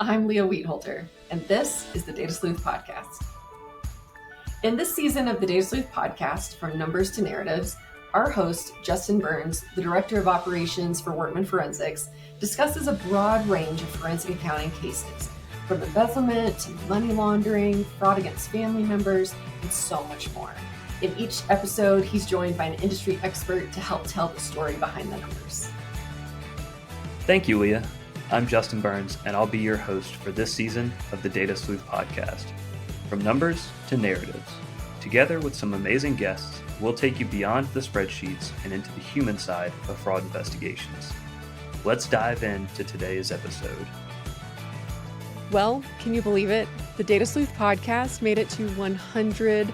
I'm Leah Wheatholter, and this is the Data Sleuth Podcast. In this season of the Data Sleuth Podcast, From Numbers to Narratives, our host, Justin Burns, the Director of Operations for Workman Forensics, discusses a broad range of forensic accounting cases, from embezzlement to money laundering, fraud against family members, and so much more. In each episode, he's joined by an industry expert to help tell the story behind the numbers. Thank you, Leah. I'm Justin Burns, and I'll be your host for this season of the Data Sleuth Podcast. From numbers to narratives. Together with some amazing guests, we'll take you beyond the spreadsheets and into the human side of fraud investigations. Let's dive into today's episode. Well, can you believe it? The Data Sleuth Podcast made it to 100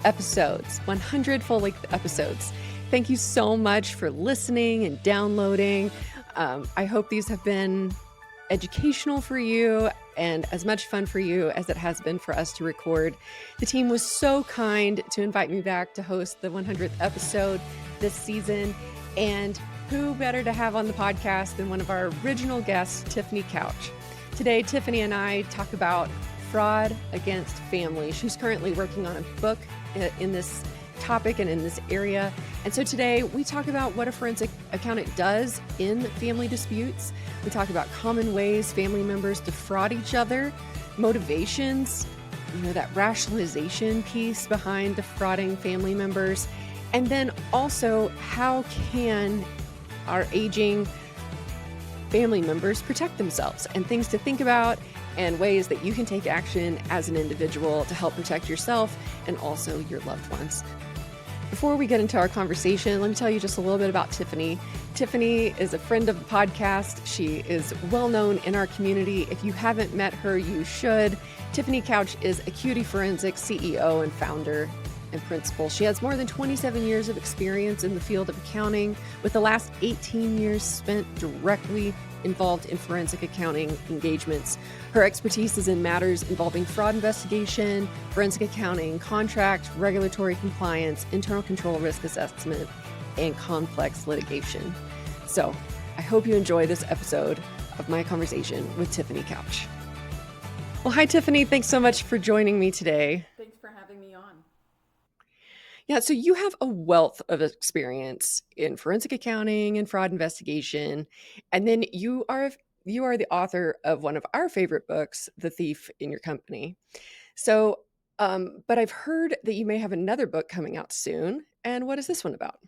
episodes, 100 full-length episodes. Thank you so much for listening and downloading. I hope these have been educational for you and as much fun for you as it has been for us to record. The team was so kind to invite me back to host the 100th episode this season. And who better to have on the podcast than one of our original guests, Tiffany Couch. Today, Tiffany and I talk about fraud against family. She's currently working on a book in this topic and in this area. And so today we talk about what a forensic accountant does in family disputes. We talk about common ways family members defraud each other, motivations, that rationalization piece behind defrauding family members, and then also how can our aging family members protect themselves, and things to think about and ways that you can take action as an individual to help protect yourself and also your loved ones. Before we get into our conversation, let me tell you just a little bit about Tiffany. Tiffany is a friend of the podcast. She is well known in our community. If you haven't met her, you should. Tiffany Couch is Acuity Forensics CEO and founder and principal. She has more than 27 years of experience in the field of accounting, with the last 18 years spent directly involved in forensic accounting engagements. Her expertise is in matters involving fraud investigation, forensic accounting, contract, regulatory compliance, internal control risk assessment, and complex litigation. So I hope you enjoy this episode of my conversation with Tiffany Couch. Well, hi, Tiffany. Thanks so much for joining me today. Thanks for having me on. Yeah, so you have a wealth of experience in forensic accounting and fraud investigation, and then you are the author of one of our favorite books, The Thief in Your Company. So, but I've heard that you may have another book coming out soon. And what is this one about?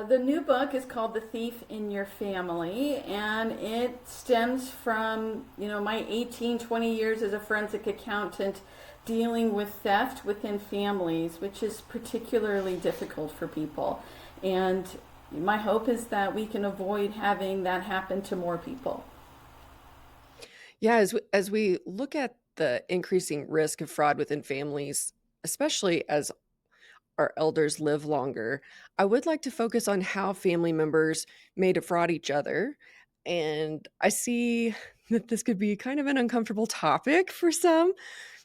The new book is called The Thief in Your Family, and it stems from, my 20 years as a forensic accountant dealing with theft within families, which is particularly difficult for people. And my hope is that we can avoid having that happen to more people. Yeah, as we look at the increasing risk of fraud within families, especially as our elders live longer, I would like to focus on how family members may defraud each other. And I see that this could be kind of an uncomfortable topic for some,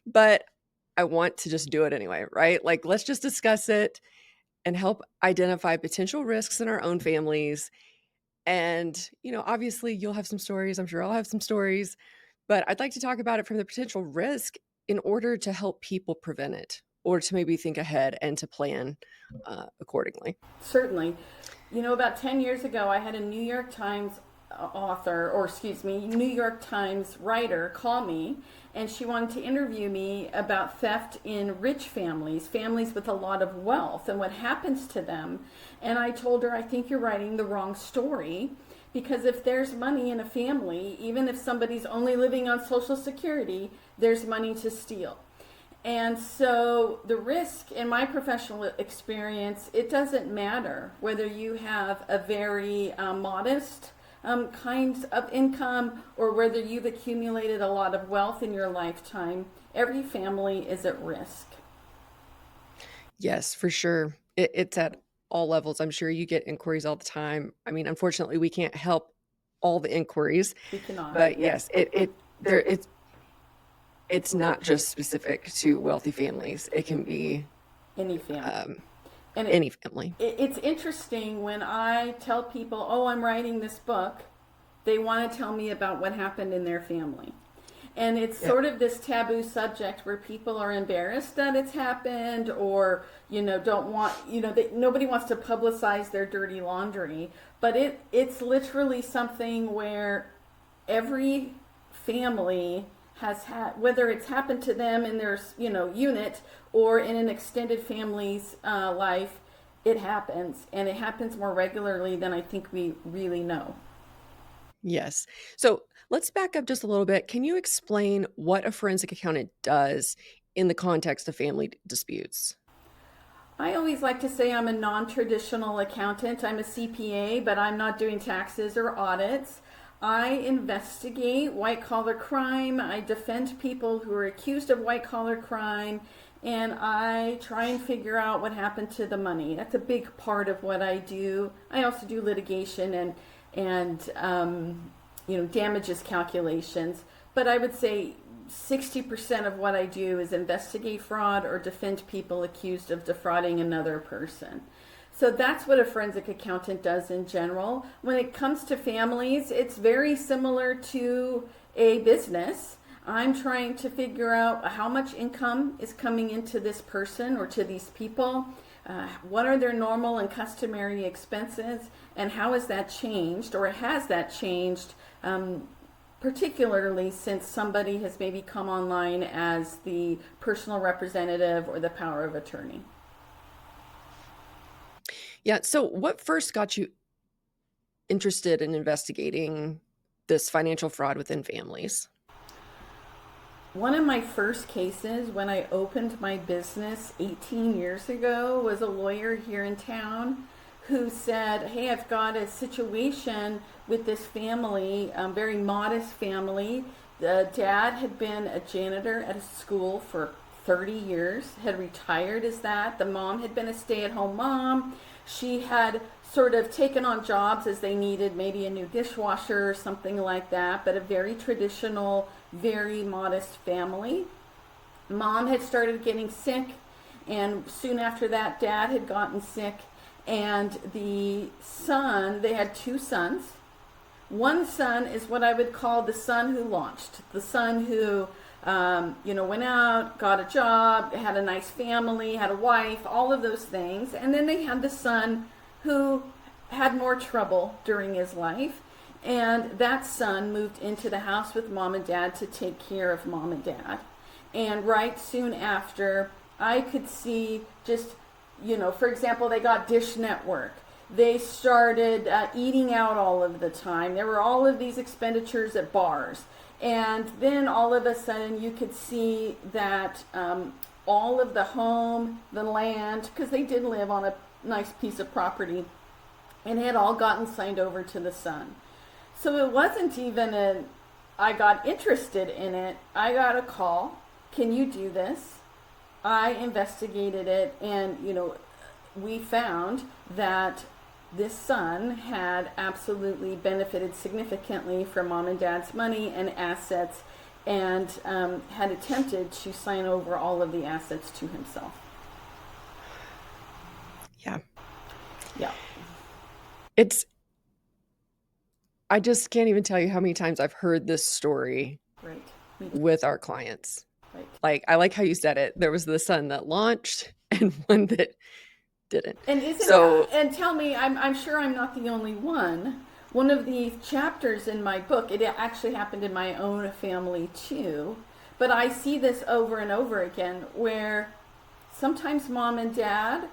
but I want to just do it anyway, right? Like, let's just discuss it and help identify potential risks in our own families. And, obviously you'll have some stories. I'm sure I'll have some stories, but I'd like to talk about it from the potential risk in order to help people prevent it, or to maybe think ahead and to plan accordingly. Certainly. About 10 years ago, I had a New York Times New York Times writer call me, and she wanted to interview me about theft in rich families with a lot of wealth and what happens to them. And I told her, I think you're writing the wrong story, because if there's money in a family, even if somebody's only living on Social Security, there's money to steal. And so the risk, in my professional experience, it doesn't matter whether you have a very modest kinds of income or whether you've accumulated a lot of wealth in your lifetime. Every family is at risk. Yes, for sure. It's at all levels. I'm sure you get inquiries all the time. I mean, unfortunately, we can't help all the inquiries. We cannot. But yes, it's not just specific to wealthy families. It can be any family. Any family. It's interesting when I tell people, I'm writing this book, they want to tell me about what happened in their family. And it's sort of this taboo subject where people are embarrassed that it's happened, or, don't want, nobody wants to publicize their dirty laundry. But it's literally something where every family has had, whether it's happened to them in their, unit or in an extended family's life, it happens. And it happens more regularly than I think we really know. Yes. So let's back up just a little bit. Can you explain what a forensic accountant does in the context of family disputes? I always like to say I'm a non-traditional accountant. I'm a CPA, but I'm not doing taxes or audits. I investigate white-collar crime. I defend people who are accused of white-collar crime, and I try and figure out what happened to the money. That's a big part of what I do. I also do litigation and damages calculations. But I would say 60% of what I do is investigate fraud or defend people accused of defrauding another person. So that's what a forensic accountant does in general. When it comes to families, it's very similar to a business. I'm trying to figure out how much income is coming into this person or to these people. What are their normal and customary expenses, and how has that changed, or has that changed, particularly since somebody has maybe come online as the personal representative or the power of attorney. Yeah. So what first got you interested in investigating this financial fraud within families? One of my first cases when I opened my business 18 years ago was a lawyer here in town who said, hey, I've got a situation with this family, very modest family. The dad had been a janitor at a school for 30 years, had retired as that. The mom had been a stay-at-home mom. She had sort of taken on jobs as they needed, maybe a new dishwasher or something like that, but a very traditional, very modest family. Mom had started getting sick, and soon after that, dad had gotten sick. And the son, they had two sons. One son is what I would call the son who launched, the son who went out, got a job, had a nice family, had a wife, all of those things. And then they had the son who had more trouble during his life. And that son moved into the house with mom and dad to take care of mom and dad. And right soon after, I could see just, for example, they got Dish Network. They started eating out all of the time. There were all of these expenditures at bars. And then all of a sudden you could see that all of the home, the land, because they did live on a nice piece of property, and it had all gotten signed over to the son. So it wasn't even I got interested in it. I got a call, can you do this? I investigated it, and we found that this son had absolutely benefited significantly from mom and dad's money and assets, and had attempted to sign over all of the assets to himself. Yeah. I just can't even tell you how many times I've heard this story with our clients. Right. Like, I like how you said it. There was the son that launched and one that didn't. And tell me, I'm sure I'm not the only one. One of the chapters in my book, it actually happened in my own family too, but I see this over and over again, where sometimes mom and dad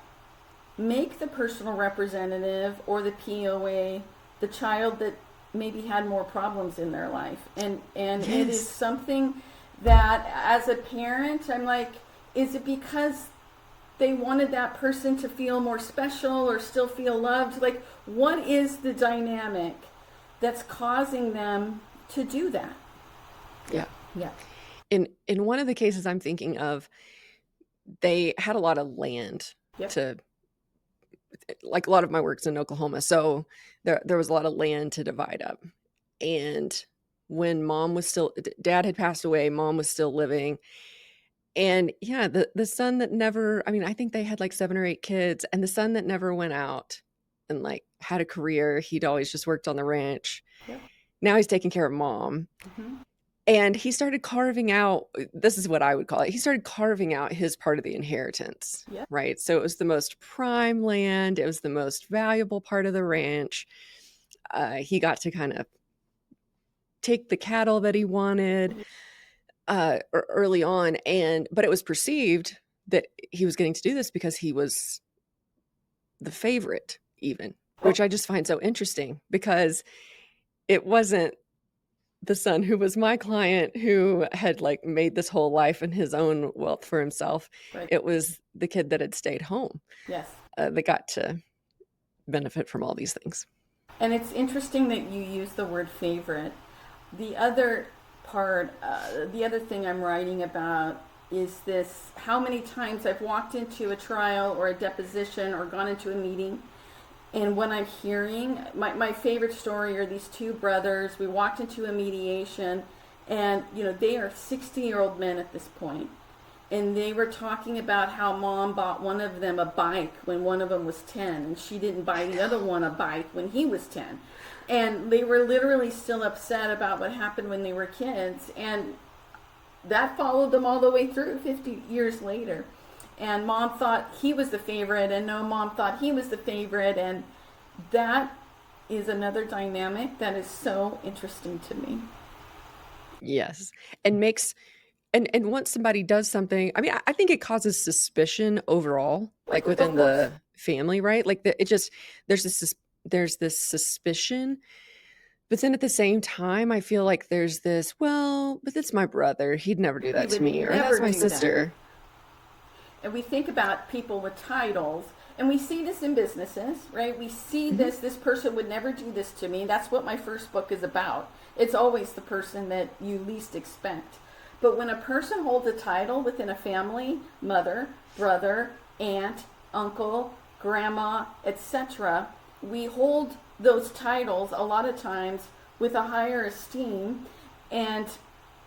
make the personal representative or the POA the child that maybe had more problems in their life. And Yes. It is something that as a parent, I'm like, is it because they wanted that person to feel more special or still feel loved? Like, what is the dynamic that's causing them to do that? Yeah. Yeah. In one of the cases I'm thinking of, they had a lot of land to, like, a lot of my work's in Oklahoma. So there was a lot of land to divide up. And when dad had passed away, mom was still living. And yeah, the son that never, I think they had like 7 or 8 kids, and the son that never went out and like had a career, he'd always just worked on the ranch. Yep. Now he's taking care of mom. Mm-hmm. And he started carving out, this is what I would call it. He started carving out his part of the inheritance, Yeah. right? So it was the most prime land. It was the most valuable part of the ranch. He got to kind of take the cattle that he wanted early on. But it was perceived that he was getting to do this because he was the favorite even, which I just find so interesting, because it wasn't the son who was my client who had like made this whole life and his own wealth for himself. Right. It was the kid that had stayed home. Yes. That got to benefit from all these things. And it's interesting that you use the word favorite. The other part, the other thing I'm writing about is this: how many times I've walked into a trial or a deposition or gone into a meeting, and what I'm hearing, my favorite story are these two brothers. We walked into a mediation, and they are 60-year-old men at this point, and they were talking about how mom bought one of them a bike when one of them was 10, and she didn't buy the other one a bike when he was 10. And they were literally still upset about what happened when they were kids, and that followed them all the way through 50 years later. And mom thought he was the favorite, and no, mom thought he was the favorite, and that is another dynamic that is so interesting to me. Yes. And and once somebody does something, I mean, I think it causes suspicion overall, like within the family, right? Like there's this suspicion, but then at the same time, I feel like there's this, well, but it's my brother. He'd never do that to me, or that's my sister. And we think about people with titles, and we see this in businesses, right? We see this person would never do this to me. That's what my first book is about. It's always the person that you least expect. But when a person holds a title within a family, mother, brother, aunt, uncle, grandma, etc., we hold those titles a lot of times with a higher esteem and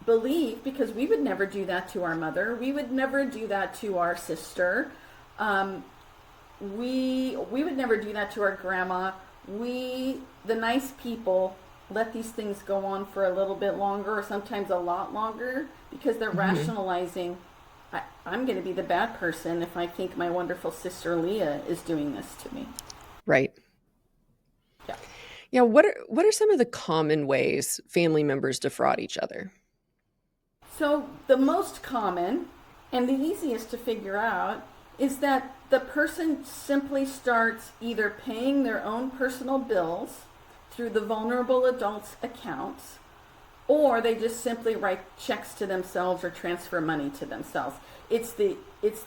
believe, because we would never do that to our mother, we would never do that to our sister, we would never do that to our grandma. We, the nice people, let these things go on for a little bit longer, or sometimes a lot longer, because they're rationalizing, I'm going to be the bad person if I think my wonderful sister Leah is doing this to me. Right. Yeah. Yeah. What are some of the common ways family members defraud each other? So the most common and the easiest to figure out is that the person simply starts either paying their own personal bills through the vulnerable adult's accounts, or they just simply write checks to themselves or transfer money to themselves. It's the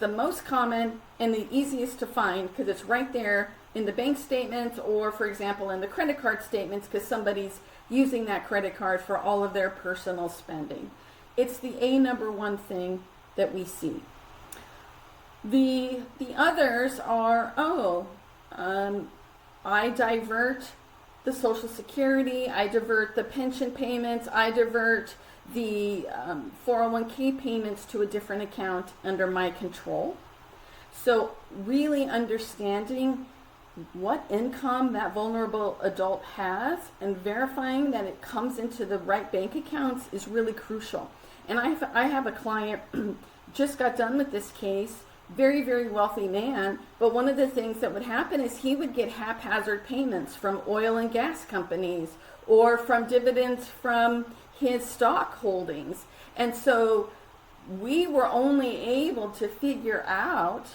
most common and the easiest to find, because it's right there in the bank statements, or for example in the credit card statements, because somebody's using that credit card for all of their personal spending. It's the number one thing that we see. The others are, I divert the Social Security, I divert the pension payments, I divert the 401k payments to a different account under my control. So really understanding what income that vulnerable adult has and verifying that it comes into the right bank accounts is really crucial. And I have a client just got done with this case, very, very wealthy man, but one of the things that would happen is he would get haphazard payments from oil and gas companies or from dividends from his stock holdings. And so we were only able to figure out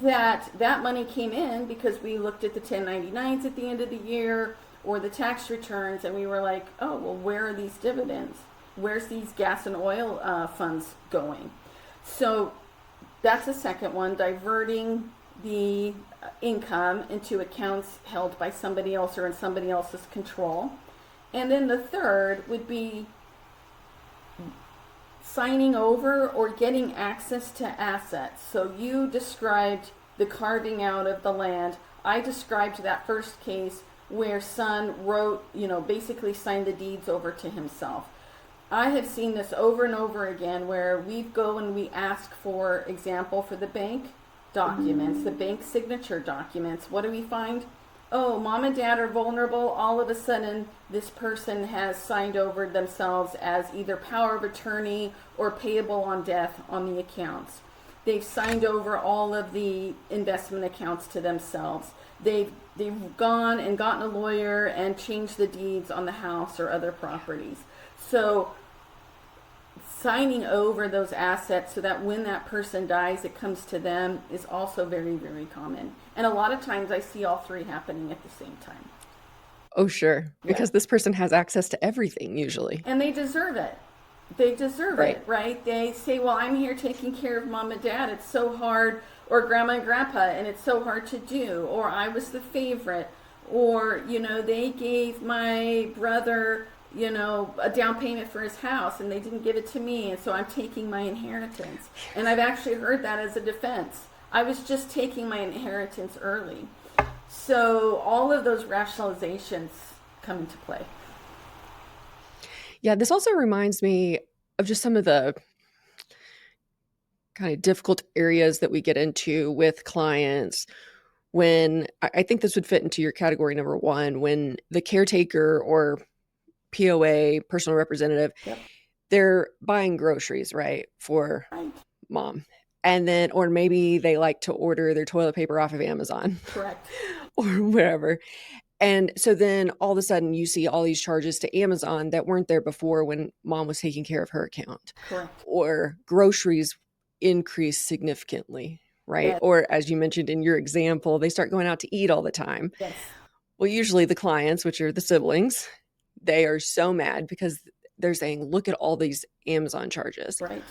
that money came in because we looked at the 1099s at the end of the year or the tax returns, and we were like, oh, well, where are these dividends? Where's these gas and oil funds going? So that's the second one, diverting the income into accounts held by somebody else or in somebody else's control. And then the third would be signing over or getting access to assets. So you described the carving out of the land. I described that first case where son wrote, basically signed the deeds over to himself. I have seen this over and over again where we go and we ask, for example, for the bank documents, the bank signature documents. What do we find? oh, mom and dad are vulnerable. All of a sudden, this person has signed over themselves as either power of attorney or payable on death on the accounts. They've signed over all of the investment accounts to themselves. They've gone and gotten a lawyer and changed the deeds on the house or other properties. So signing over those assets so that when that person dies, it comes to them is also very, very common. And a lot of times I see all three happening at the same time. Oh, sure. Because this person has access to everything usually. And they deserve it. They deserve Right. it, right? They say, well, I'm here taking care of mom and dad. It's so hard. Or grandma and grandpa, and it's so hard to do. Or I was the favorite. Or, they gave my brother, a down payment for his house and they didn't give it to me. And so I'm taking my inheritance. And I've actually heard that as a defense. I was just taking my inheritance early. So all of those rationalizations come into play. Yeah, this also reminds me of just some of the kind of difficult areas that we get into with clients when I think this would fit into your category number one, when the caretaker or POA, personal representative, they're buying groceries, right, for mom. And then, or maybe they like to order their toilet paper off of Amazon. Correct. Or wherever. And so then all of a sudden you see all these charges to Amazon that weren't there before when mom was taking care of her account. Correct. Or groceries increase significantly, right? Yes. Or as you mentioned in your example, they start going out to eat all the time. Yes. Well, usually the clients, which are the siblings, they are so mad because they're saying, look at all these Amazon charges. Right.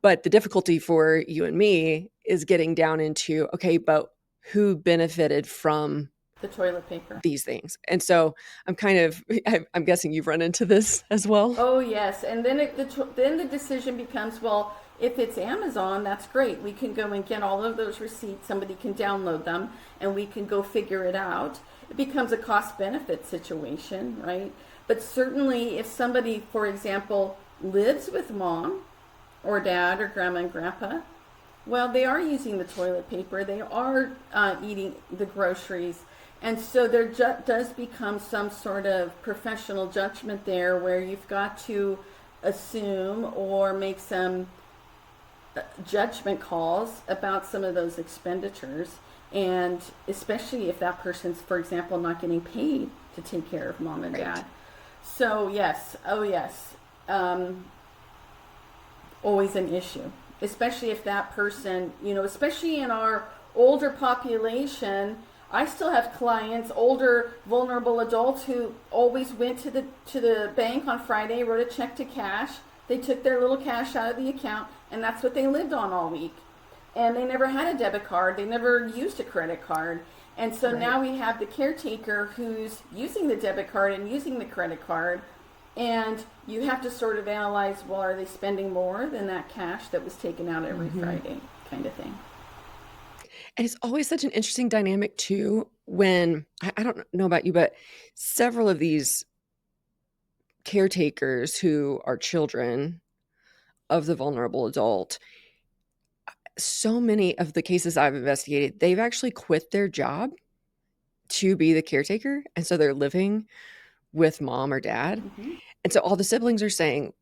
But the difficulty for you and me is getting down into, okay, but who benefited from the toilet paper, these things? And so I'm guessing you've run into this as well. Oh yes. And then then the decision becomes, well, if it's Amazon, that's great. We can go and get all of those receipts. Somebody can download them and we can go figure it out. It becomes a cost benefit situation, right? But certainly if somebody, for example, lives with mom or dad or grandma and grandpa, well, they are using the toilet paper. They are eating the groceries. And so there does become some sort of professional judgment there where you've got to assume or make some judgment calls about some of those expenditures. And especially if that person's, for example, not getting paid to take care of mom and dad. So yes, always an issue. Especially if that person, especially in our older population, I still have clients, older, vulnerable adults who always went to the bank on Friday, wrote a check to cash. They took their little cash out of the account, and that's what they lived on all week. And they never had a debit card. They never used a credit card. And so now we have the caretaker who's using the debit card and using the credit card. And you have to sort of analyze, well, are they spending more than that cash that was taken out every Friday kind of thing? And it's always such an interesting dynamic too, when, I don't know about you, but several of these caretakers who are children of the vulnerable adult, so many of the cases I've investigated, they've actually quit their job to be the caretaker. And so they're living with mom or dad. And so all the siblings are saying,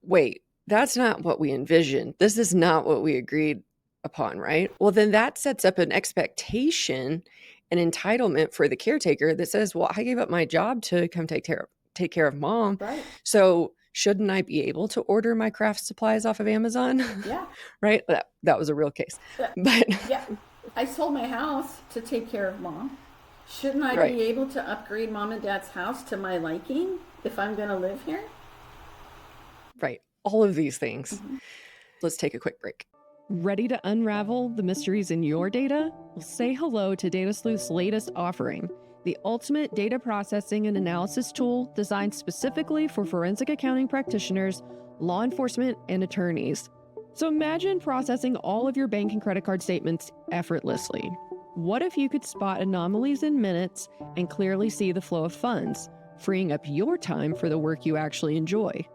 wait, that's not what we envisioned. This is not what we agreed upon, right? Well, then that sets up an expectation, an entitlement for the caretaker that says, well, I gave up my job to come take care of mom. Right. So shouldn't I be able to order my craft supplies off of Amazon? Yeah. Right? That was a real case. But yeah, I sold my house to take care of mom. Shouldn't I be able to upgrade mom and dad's house to my liking if I'm going to live here? Right. All of these things. Let's take a quick break. Ready to unravel the mysteries in your data? Well, say hello to Data Sleuth's latest offering, the ultimate data processing and analysis tool designed specifically for forensic accounting practitioners, law enforcement, and attorneys. So imagine processing all of your bank and credit card statements effortlessly. What if you could spot anomalies in minutes and clearly see the flow of funds, freeing up your time for the work you actually enjoy?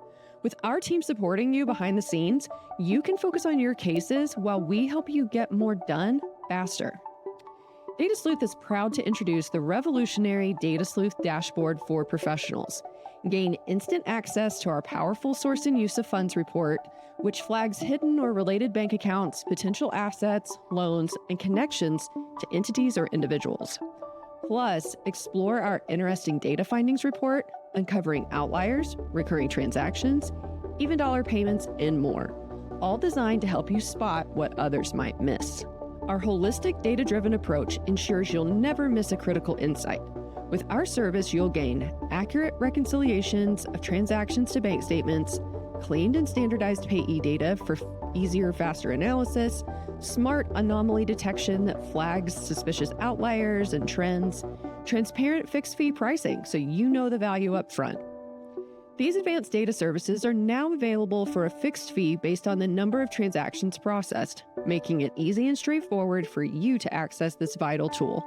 With our team supporting you behind the scenes, you can focus on your cases while we help you get more done faster. Data Sleuth is proud to introduce the revolutionary Data Sleuth dashboard for professionals. Gain instant access to our powerful source and use of funds report, which flags hidden or related bank accounts, potential assets, loans, and connections to entities or individuals. Plus, explore our interesting data findings report, uncovering outliers, recurring transactions, even dollar payments, and more, all designed to help you spot what others might miss. Our holistic, data-driven approach ensures you'll never miss a critical insight. With our service, you'll gain accurate reconciliations of transactions to bank statements, cleaned and standardized payee data for easier, faster analysis, smart anomaly detection that flags suspicious outliers and trends, transparent fixed fee pricing so you know the value up front. These advanced data services are now available for a fixed fee based on the number of transactions processed, making it easy and straightforward for you to access this vital tool.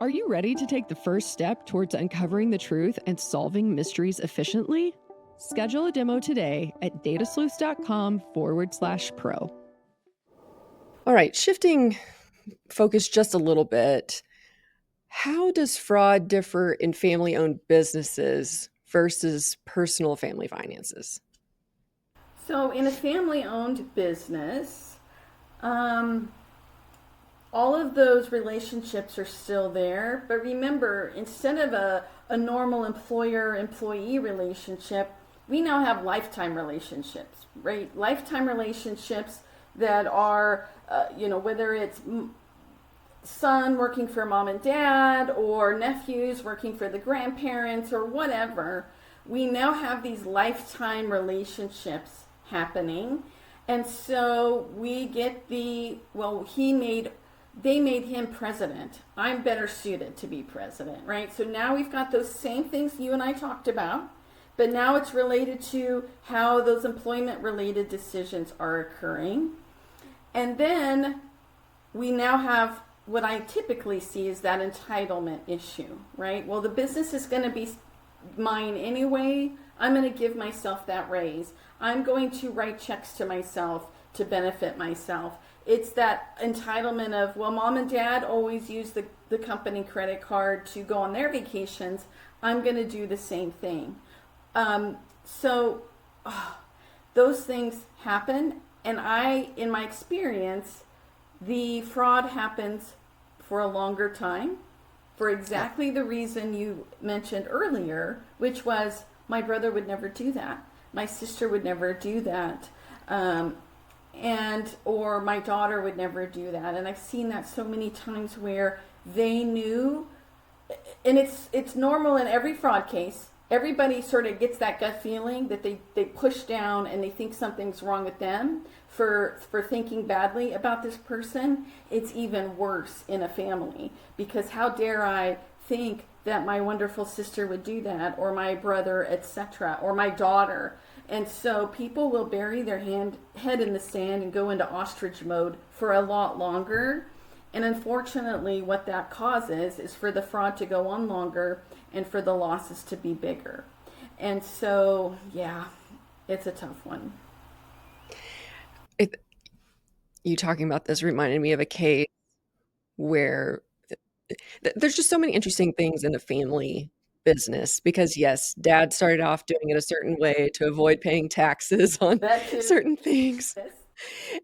Are you ready to take the first step towards uncovering the truth and solving mysteries efficiently? Schedule a demo today at datasleuth.com/pro. All right, shifting focus just a little bit. How does fraud differ in family-owned businesses versus personal family finances? So in a family-owned business, all of those relationships are still there. But remember, instead of a normal employer-employee relationship, we now have lifetime relationships, right? Lifetime relationships that are, whether it's son working for mom and dad or nephews working for the grandparents or whatever, we now have these lifetime relationships happening. And so we get they made him president. I'm better suited to be president, right? So now we've got those same things you and I talked about, but now it's related to how those employment-related decisions are occurring. And then we now have what I typically see is that entitlement issue, right? Well, the business is going to be mine anyway. I'm going to give myself that raise. I'm going to write checks to myself to benefit myself. It's that entitlement of, well, mom and dad always use the company credit card to go on their vacations. I'm going to do the same thing. Those things happen. And in my experience, the fraud happens for a longer time for exactly the reason you mentioned earlier, which was my brother would never do that. My sister would never do that. Or my daughter would never do that. And I've seen that so many times where they knew, and it's normal in every fraud case. Everybody sort of gets that gut feeling that they push down and they think something's wrong with them for thinking badly about this person. It's even worse in a family, because how dare I think that my wonderful sister would do that, or my brother, etc., or my daughter. And so people will bury their head in the sand and go into ostrich mode for a lot longer. And unfortunately, what that causes is for the fraud to go on longer and for the losses to be bigger. And so, yeah, it's a tough one. You talking about this reminded me of a case where there's just so many interesting things in a family business, because yes, dad started off doing it a certain way to avoid paying taxes on certain things. Yes.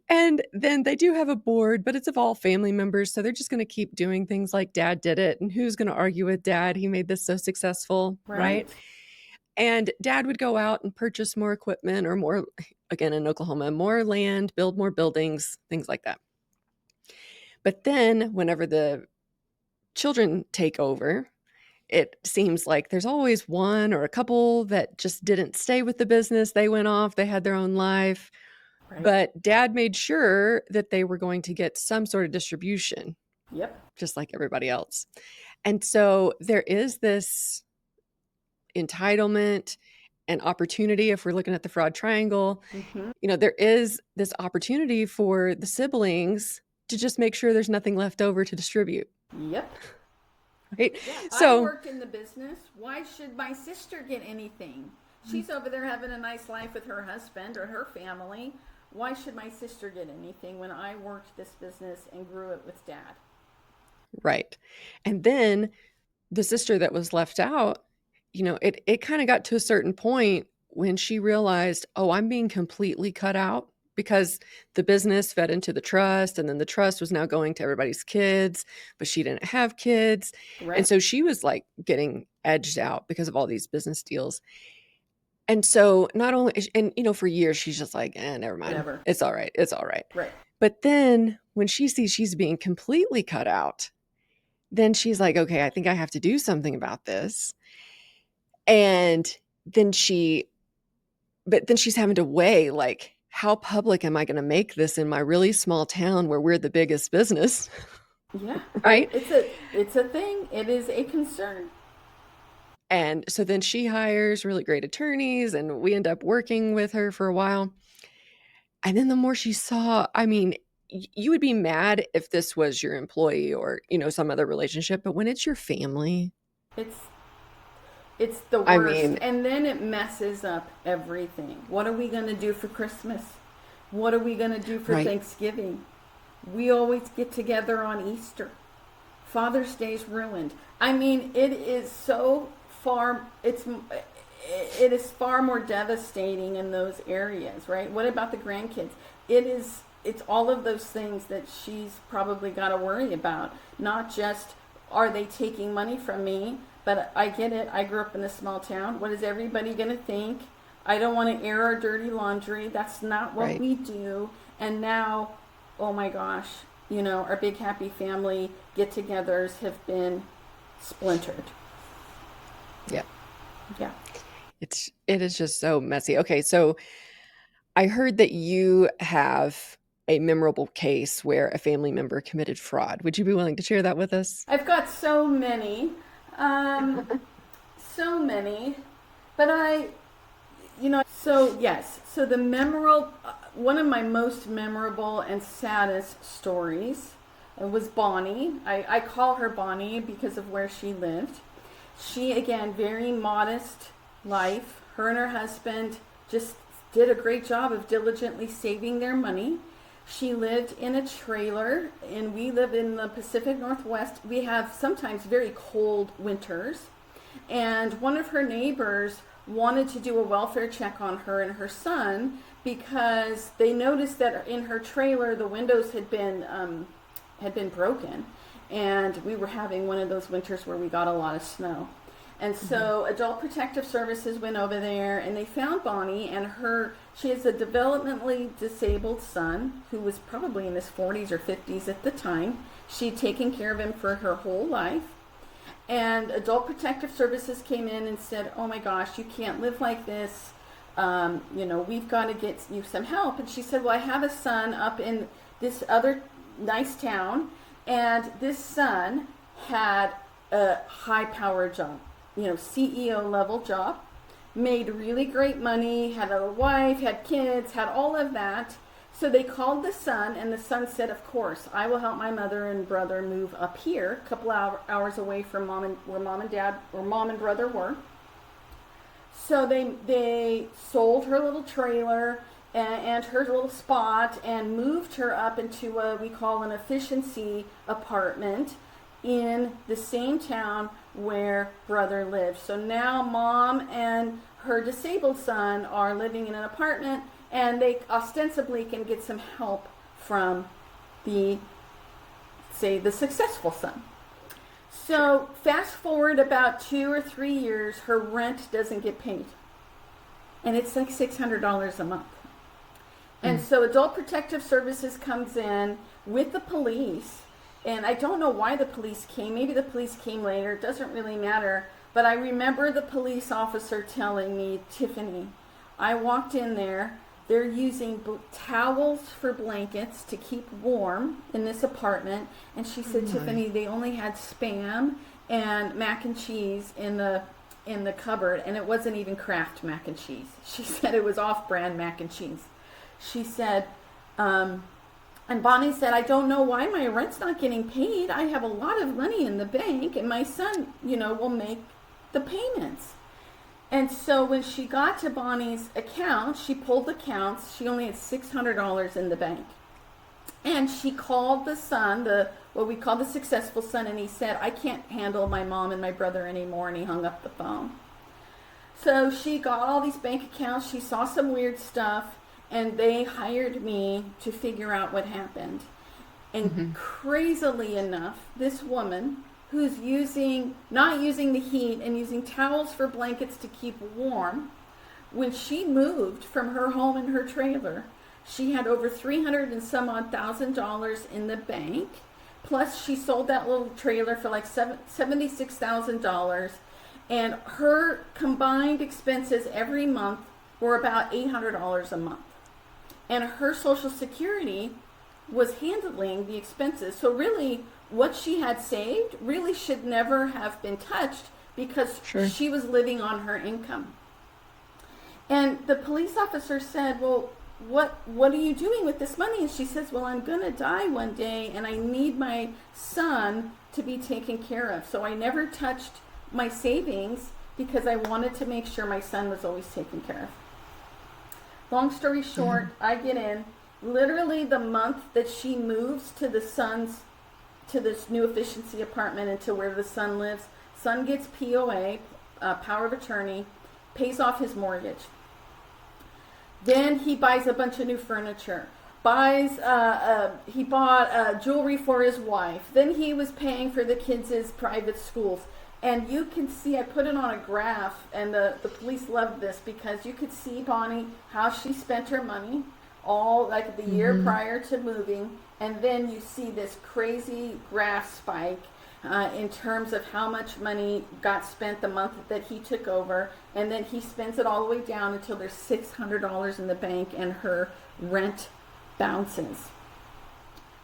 And then they do have a board, but it's of all family members. So they're just going to keep doing things like dad did it. And who's going to argue with dad? He made this so successful, right? And dad would go out and purchase more equipment, or more, again, in Oklahoma, more land, build more buildings, things like that. But then whenever the children take over, it seems like there's always one or a couple that just didn't stay with the business. They went off, they had their own life. Right. But dad made sure that they were going to get some sort of distribution. Yep. Just like everybody else. And so there is this entitlement and opportunity. If we're looking at the fraud triangle, there is this opportunity for the siblings to just make sure there's nothing left over to distribute. Yep. Right. Yeah, so I work in the business. Why should my sister get anything? She's over there having a nice life with her husband or her family. Why should my sister get anything when I worked this business and grew it with dad? Right. And then the sister that was left out, it kind of got to a certain point when she realized, oh, I'm being completely cut out because the business fed into the trust, and then the trust was now going to everybody's kids, but she didn't have kids. Right. And so she was like getting edged out because of all these business deals. And so not only, and for years, she's just like, never mind. Whatever. It's all right. It's all right. Right. But then when she sees she's being completely cut out, then she's like, okay, I think I have to do something about this. And then she's having to weigh, like, how public am I going to make this in my really small town where we're the biggest business? Yeah. Right? It's a thing. It is a concern. And so then she hires really great attorneys, and we end up working with her for a while. And then the more she saw, I mean, you would be mad if this was your employee or, some other relationship, but when it's your family, it's the worst. I mean, and then it messes up everything. What are we going to do for Christmas? What are we going to do for Thanksgiving? We always get together on Easter. Father's Day's ruined. I mean, it is so far, it is far more devastating in those areas, right? What about the grandkids? It's all of those things that she's probably got to worry about. Not just, are they taking money from me? But I get it. I grew up in a small town. What is everybody going to think? I don't want to air our dirty laundry. That's not what we do. And now, oh my gosh, our big happy family get-togethers have been splintered. Yeah. Yeah. It is just so messy. Okay, so I heard that you have a memorable case where a family member committed fraud. Would you be willing to share that with us? I've got so many. So many. But so the one of my most memorable and saddest stories was Bonnie. I call her Bonnie because of where she lived. She, again, very modest life. Her and her husband just did a great job of diligently saving their money. She lived in a trailer, and we live in the Pacific Northwest. We have sometimes very cold winters. And one of her neighbors wanted to do a welfare check on her and her son because they noticed that in her trailer the windows had been broken, and we were having one of those winters where we got a lot of snow. And so Adult Protective Services went over there, and they found Bonnie, and she has a developmentally disabled son who was probably in his 40s or 50s at the time. She'd taken care of him for her whole life. And Adult Protective Services came in and said, oh my gosh, you can't live like this. We've got to get you some help. And she said, well, I have a son up in this other nice town, and this son had a high-powered job, CEO level job, made really great money, had a wife, had kids, had all of that. So they called the son, and the son said, of course, I will help my mother and brother move up here, a couple hours away from where mom and brother were. So they sold her little trailer and her little spot and moved her up into what we call an efficiency apartment in the same town where brother lived. So now mom and her disabled son are living in an apartment, and they ostensibly can get some help from the successful son. So fast forward about 2 or 3 years, her rent doesn't get paid. And it's like $600 a month. And so Adult Protective Services comes in with the police. And I don't know why the police came. Maybe the police came later. It doesn't really matter. But I remember the police officer telling me, Tiffany, I walked in there. They're using towels for blankets to keep warm in this apartment. And she said, Tiffany, they only had Spam and mac and cheese in the cupboard. And it wasn't even Kraft mac and cheese. She said it was off-brand mac and cheese. She said, and Bonnie said, I don't know why my rent's not getting paid. I have a lot of money in the bank, and my son, will make the payments. And so when she got to Bonnie's account, she pulled accounts. She only had $600 in the bank. And she called the son, what we call the successful son, and he said, I can't handle my mom and my brother anymore, and he hung up the phone. So she got all these bank accounts, she saw some weird stuff, and they hired me to figure out what happened. And crazily enough, this woman who's not using the heat and using towels for blankets to keep warm, when she moved from her home in her trailer, she had over $300 and some odd thousand in the bank. Plus, she sold that little trailer for like $76,000. And her combined expenses every month were about $800 a month. And her Social Security was handling the expenses. So really, what she had saved really should never have been touched because she was living on her income. And the police officer said, well, what are you doing with this money? And she says, well, I'm going to die one day and I need my son to be taken care of. So I never touched my savings because I wanted to make sure my son was always taken care of. Long story short, I get in literally the month that she moves to this new efficiency apartment and to where the son lives. Son gets POA, power of attorney, pays off his mortgage. Then he buys a bunch of new furniture. He bought jewelry for his wife. Then he was paying for the kids' private schools. And you can see, I put it on a graph, and the police loved this because you could see, Bonnie, how she spent her money all like the year prior to moving. And then you see this crazy graph spike in terms of how much money got spent the month that he took over. And then he spends it all the way down until there's $600 in the bank and her rent bounces.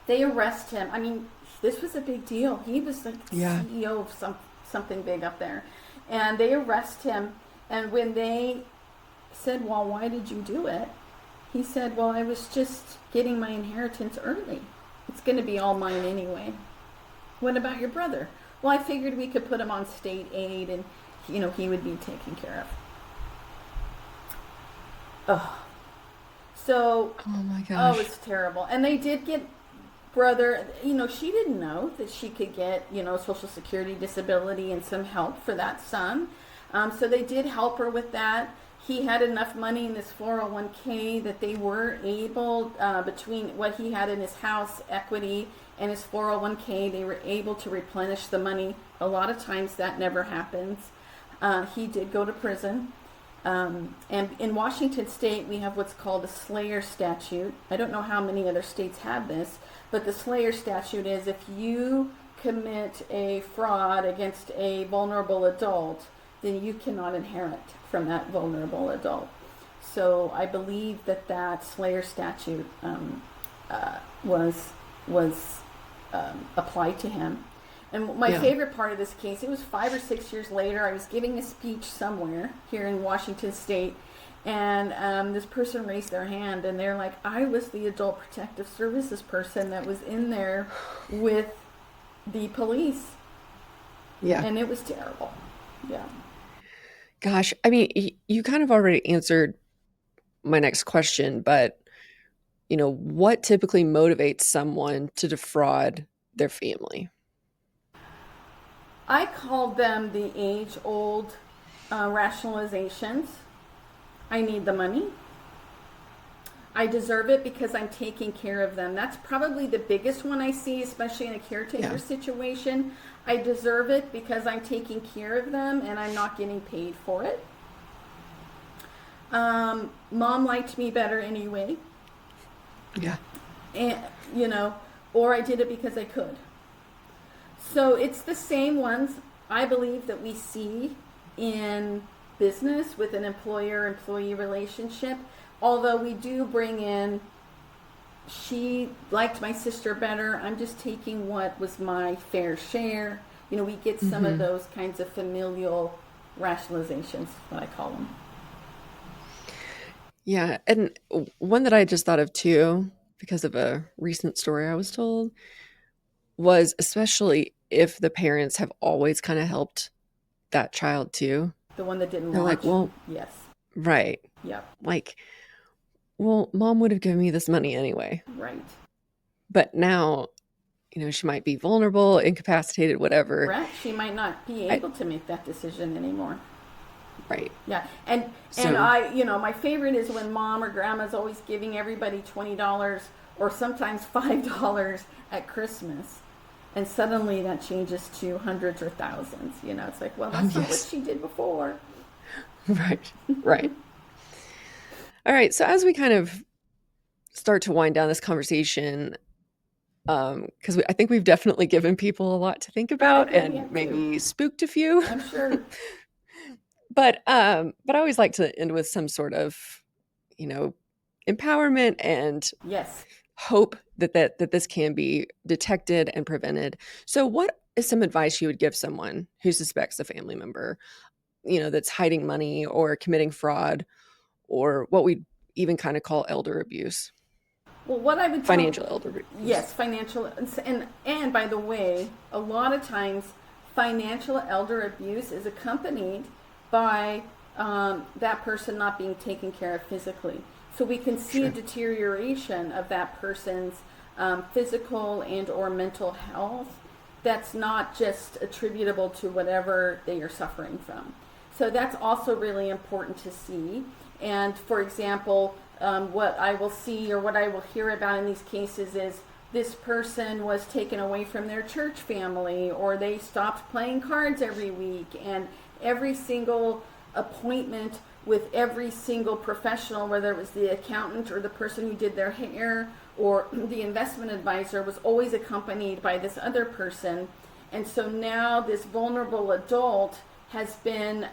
They arrest him. I mean, this was a big deal. He was like CEO of something big up there. And they arrest him. And when they said, well, why did you do it? He said, well, I was just getting my inheritance early. It's going to be all mine anyway. What about your brother? Well, I figured we could put him on state aid and, he would be taken care of. So, oh my gosh. Oh, it's terrible. And they did get brother, she didn't know that she could get, Social Security disability and some help for that son. So they did help her with that. He had enough money in his 401k that they were able, between what he had in his house equity and his 401k, they were able to replenish the money. A lot of times that never happens. He did go to prison. And in Washington State, we have what's called a Slayer statute. I don't know how many other states have this, but the Slayer statute is if you commit a fraud against a vulnerable adult, then you cannot inherit from that vulnerable adult. So I believe that Slayer statute was applied to him. And my favorite part of this case, it was 5 or 6 years later, I was giving a speech somewhere here in Washington State, and this person raised their hand, and they're like, I was the Adult Protective Services person that was in there with the police. Yeah. And it was terrible. Yeah. Gosh, I mean, you kind of already answered my next question, but, what typically motivates someone to defraud their family? I called them the age-old rationalizations. I need the money. I deserve it because I'm taking care of them. That's probably the biggest one I see, especially in a caretaker situation. I deserve it because I'm taking care of them and I'm not getting paid for it. Mom liked me better anyway. Yeah. And, or I did it because I could. So it's the same ones, I believe, that we see in business with an employer-employee relationship. Although we do bring in, she liked my sister better, I'm just taking what was my fair share. We get some of those kinds of familial rationalizations, what I call them. Yeah, and one that I just thought of too, because of a recent story I was told, was especially if the parents have always kind of helped that child too. The one that didn't They're launch. like, well, yes. Right. Yep. Like, well, mom would have given me this money anyway. Right. but now, she might be vulnerable, incapacitated, whatever. Correct. She might not be able to make that decision anymore. Right. Yeah. And I, my favorite is when mom or grandma's always giving everybody $20 or sometimes $5 at Christmas. And suddenly that changes to hundreds or thousands. It's like, well, that's not what she did before. Right. Right. All right. So as we kind of start to wind down this conversation, because I think we've definitely given people a lot to think about and maybe spooked a few. I'm sure. But I always like to end with some sort of, empowerment and hope that this can be detected and prevented. So what is some advice you would give someone who suspects a family member, that's hiding money or committing fraud, or what we even kind of call elder abuse? Well, what I would financial elder abuse. Yes, financial, and by the way, a lot of times financial elder abuse is accompanied by that person not being taken care of physically. So we can see a deterioration of that person's physical and or mental health that's not just attributable to whatever they are suffering from. So that's also really important to see. And for example, what I will see or what I will hear about in these cases is this person was taken away from their church family, or they stopped playing cards every week, and every single appointment with every single professional, whether it was the accountant or the person who did their hair or the investment advisor, was always accompanied by this other person. And so now this vulnerable adult has been,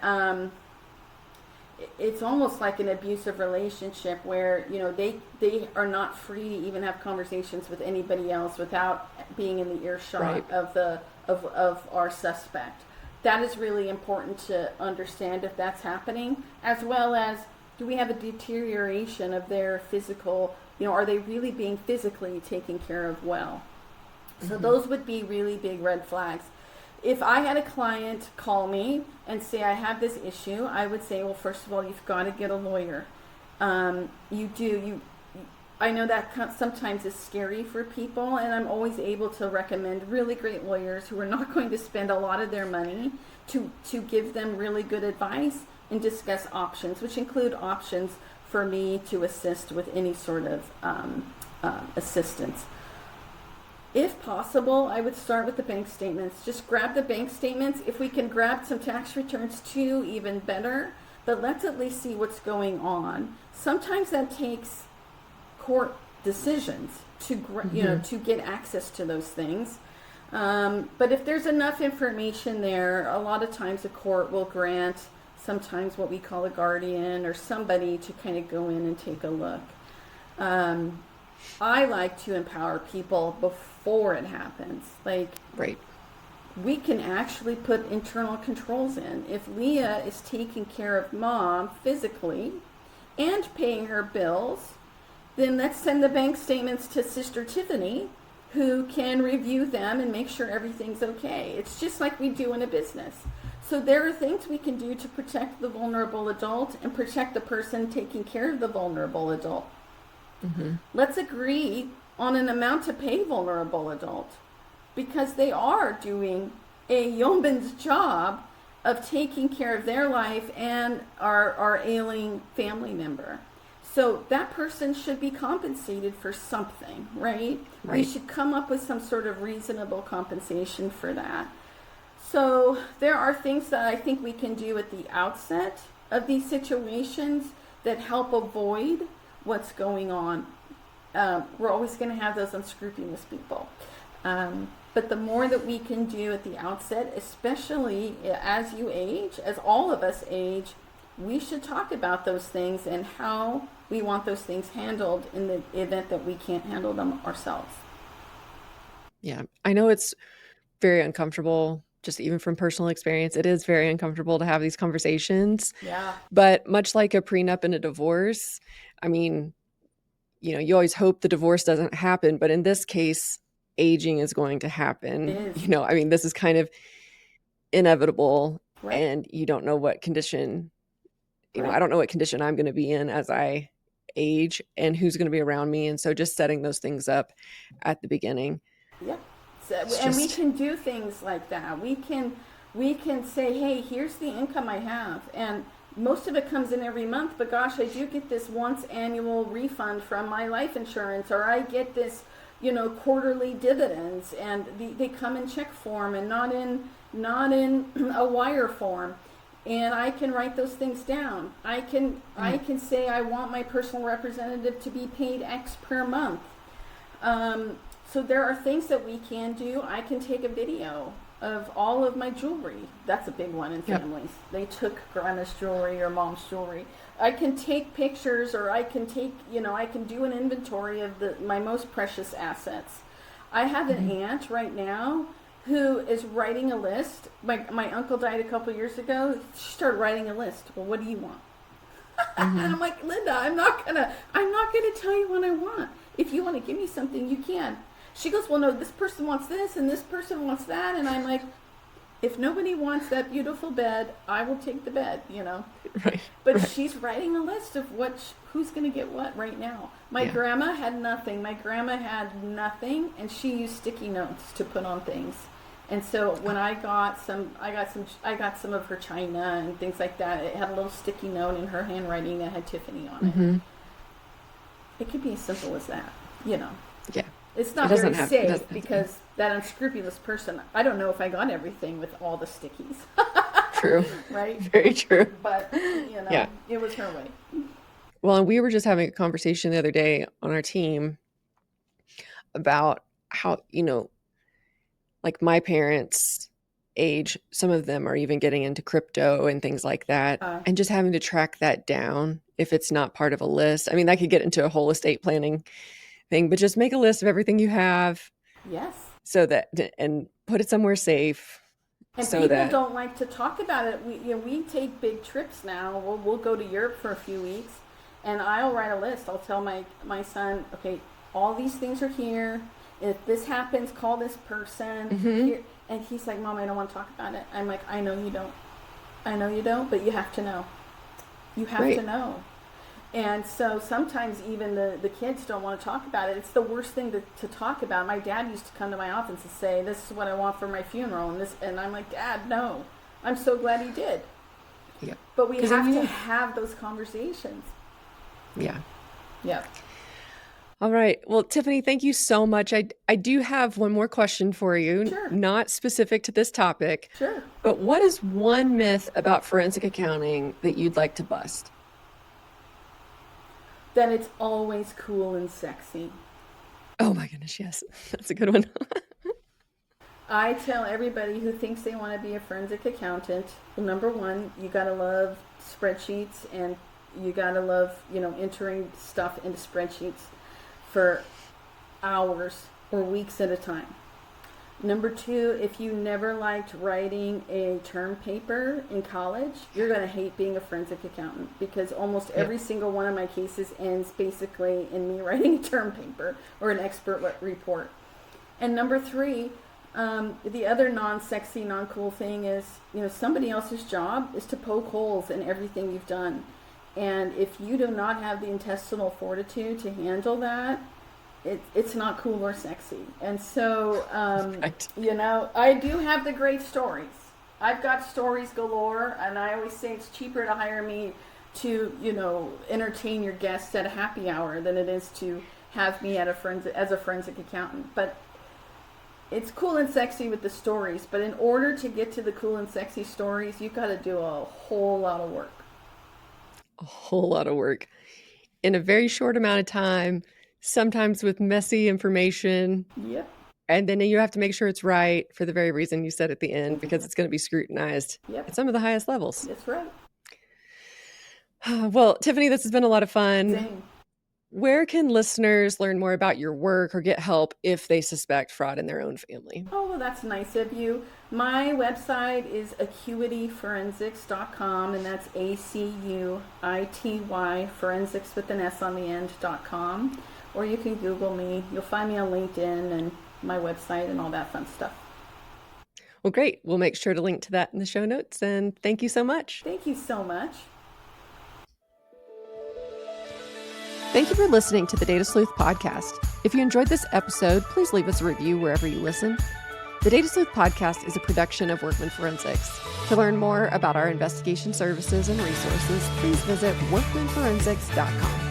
it's almost like an abusive relationship where, they are not free to even have conversations with anybody else without being in the earshot of our suspect. That is really important to understand if that's happening, as well as, do we have a deterioration of their physical, are they really being physically taken care of well? So those would be really big red flags. If I had a client call me and say, I have this issue, I would say, well, first of all, you've got to get a lawyer. I know that sometimes is scary for people, and I'm always able to recommend really great lawyers who are not going to spend a lot of their money to give them really good advice and discuss options, which include options for me to assist with any sort of assistance. If possible, I would start with the bank statements. Just grab the bank statements. If we can grab some tax returns too, even better. But let's at least see what's going on. Sometimes that takes court decisions to to get access to those things. But if there's enough information there, a lot of times a court will grant sometimes what we call a guardian or somebody to kind of go in and take a look. I like to empower people before it happens. We can actually put internal controls in. If Leah is taking care of mom physically and paying her bills, then let's send the bank statements to Sister Tiffany, who can review them and make sure everything's okay. It's just like we do in a business. So there are things we can do to protect the vulnerable adult and protect the person taking care of the vulnerable adult. Let's agree on an amount to pay vulnerable adult, because they are doing a yeoman's job of taking care of their life and our ailing family member. So that person should be compensated for something, right? We should come up with some sort of reasonable compensation for that. So there are things that I think we can do at the outset of these situations that help avoid what's going on. We're always going to have those unscrupulous people. But the more that we can do at the outset, especially as you age, as all of us age, we should talk about those things and how we want those things handled in the event that we can't handle them ourselves. Yeah, I know it's very uncomfortable, just even from personal experience. It is very uncomfortable to have these conversations. Yeah. But much like a prenup and a divorce, I mean, you always hope the divorce doesn't happen, but in this case, aging is going to happen. This is kind of inevitable, and you don't know what condition, I don't know what condition I'm going to be in as I age and who's going to be around me. And so just setting those things up at the beginning. Yeah. So, and we can do things like that. We can say, hey, here's the income I have. And most of it comes in every month, but gosh, I do get this once annual refund from my life insurance, or I get this, quarterly dividends, and they come in check form and not in a wire form. And I can write those things down. I can say I want my personal representative to be paid X per month. So there are things that we can do. I can take a video of all of my jewelry. That's a big one in families. They took grandma's jewelry or mom's jewelry. I can take pictures, or I can take, I can do an inventory of my most precious assets. I have an aunt right now who is writing a list. My uncle died a couple years ago. She started writing a list. Well, what do you want? And I'm like, Linda, I'm not gonna tell you what I want. If you want to give me something, you can. She goes, well, no, this person wants this and this person wants that. And I'm like, if nobody wants that beautiful bed, I will take the bed, Right. But she's writing a list of who's going to get what right now. My grandma had nothing. And she used sticky notes to put on things. And so when I got some of her china and things like that. It had a little sticky note in her handwriting that had Tiffany on it. Mm-hmm. It could be as simple as that, Yeah. It's not very safe because that unscrupulous person, I don't know if I got everything with all the stickies. True. Right? Very true. But, it was her way. Well, and we were just having a conversation the other day on our team about how, like my parents' age, some of them are even getting into crypto and things like that, and just having to track that down if it's not part of a list. I mean, that could get into a whole estate planning thing, but just make a list of everything you have. Yes. So that, and put it somewhere safe. And so people that, don't like to talk about it. We take big trips now. We'll go to Europe for a few weeks, and I'll write a list. I'll tell my son, okay, all these things are here. If this happens, call this person. Here. And he's like, Mom, I don't want to talk about it. I'm like, I know you don't, but you have to know. You have to know. And so sometimes even the kids don't want to talk about it. It's the worst thing to talk about. My dad used to come to my office and say, this is what I want for my funeral. And I'm like, Dad, no. I'm so glad he did. Yeah. But we have to have those conversations. Yeah. Yeah. All right. Well, Tiffany, thank you so much. I do have one more question for you, Sure. Not specific to this topic. Sure. But what is one myth about forensic accounting that you'd like to bust? That it's always cool and sexy. Oh my goodness, yes. That's a good one. I tell everybody who thinks they want to be a forensic accountant, well, number one, you got to love spreadsheets, and you got to love, entering stuff into spreadsheets for hours or weeks at a time. Number two, if you never liked writing a term paper in college, you're going to hate being a forensic accountant, because almost every single one of my cases ends basically in me writing a term paper or an expert report. And number three, the other non-sexy, non-cool thing is, somebody else's job is to poke holes in everything you've done. And if you do not have the intestinal fortitude to handle that, it's not cool or sexy. And so, right. I do have the great stories. I've got stories galore, and I always say it's cheaper to hire me to, entertain your guests at a happy hour than it is to have me as a forensic accountant. But it's cool and sexy with the stories. But in order to get to the cool and sexy stories, you've got to do a whole lot of work. A whole lot of work in a very short amount of time, sometimes with messy information. Yep. And then you have to make sure it's right for the very reason you said at the end, because it's going to be scrutinized at some of the highest levels. That's right. Well, Tiffany, this has been a lot of fun. Same. Where can listeners learn more about your work or get help if they suspect fraud in their own family? Oh, well, that's nice of you. My website is acuityforensics.com, and that's ACUITY, forensics with an S on the end.com. Or you can Google me. You'll find me on LinkedIn and my website and all that fun stuff. Well, great. We'll make sure to link to that in the show notes. And thank you so much. Thank you so much. Thank you for listening to the Data Sleuth Podcast. If you enjoyed this episode, please leave us a review wherever you listen. The Data Sleuth Podcast is a production of Workman Forensics. To learn more about our investigation services and resources, please visit workmanforensics.com.